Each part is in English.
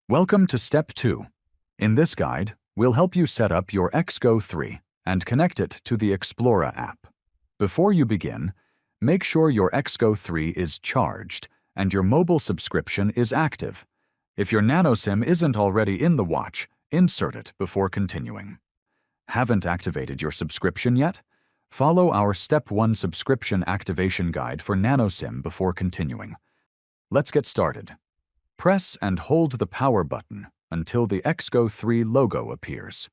Welcome to Step 2. In this guide, we'll help you set up your XGO3 and connect it to the Xplora app. Before you begin, make sure your XGO3 is charged and your mobile subscription is active. If your Nano-SIM isn't already in the watch, insert it before continuing. Haven't activated your subscription yet? Follow our Step 1 subscription activation guide for Nano-SIM before continuing. Let's get started. Press and hold the power button until the XGO3 logo appears.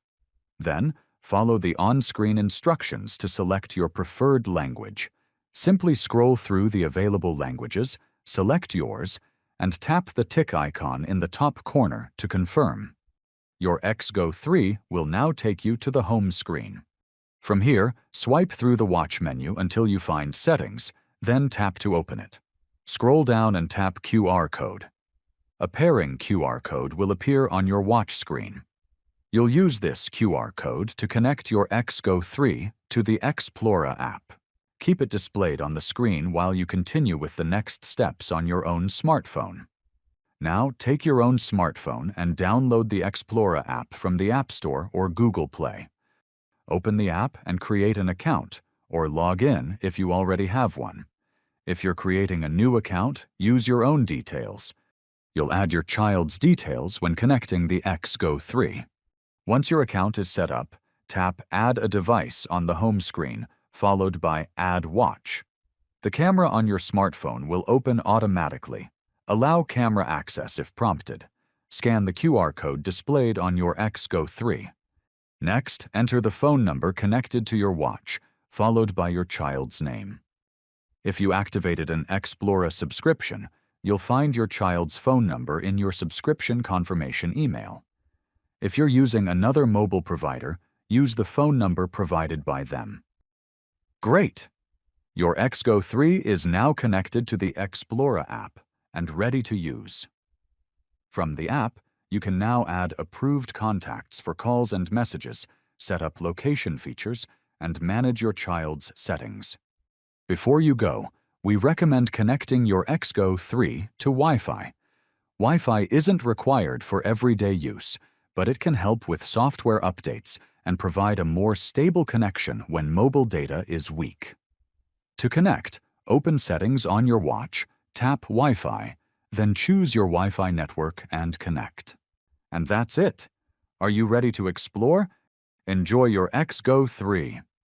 Then, follow the on-screen instructions to select your preferred language. Simply scroll through the available languages, select yours, and tap the tick icon in the top corner to confirm. Your XGO3 will now take you to the home screen. From here, swipe through the watch menu until you find Settings, then tap to open it. Scroll down and tap QR code. A pairing QR code will appear on your watch screen. You'll use this QR code to connect your XGO3 to the Xplora app. Keep it displayed on the screen while you continue with the next steps on your own smartphone. Now, take your own smartphone and download the Xplora app from the App Store or Google Play. Open the app and create an account, or log in if you already have one. If you're creating a new account, use your own details. You'll add your child's details when connecting the XGO3. Once your account is set up, tap Add a Device on the home screen, followed by Add Watch. The camera on your smartphone will open automatically. Allow camera access if prompted. Scan the QR code displayed on your XGO3. Next, enter the phone number connected to your watch, followed by your child's name. If you activated an Xplora subscription, you'll find your child's phone number in your subscription confirmation email. If you're using another mobile provider, use the phone number provided by them. Great! Your XGO3 is now connected to the Xplora app and ready to use. From the app, you can now add approved contacts for calls and messages, set up location features, and manage your child's settings. Before you go, we recommend connecting your XGO3 to Wi-Fi. Wi-Fi isn't required for everyday use, but it can help with software updates and provide a more stable connection when mobile data is weak. To connect, open Settings on your watch, tap Wi-Fi, then choose your Wi-Fi network and connect. And that's it. Are you ready to explore? Enjoy your XGO3.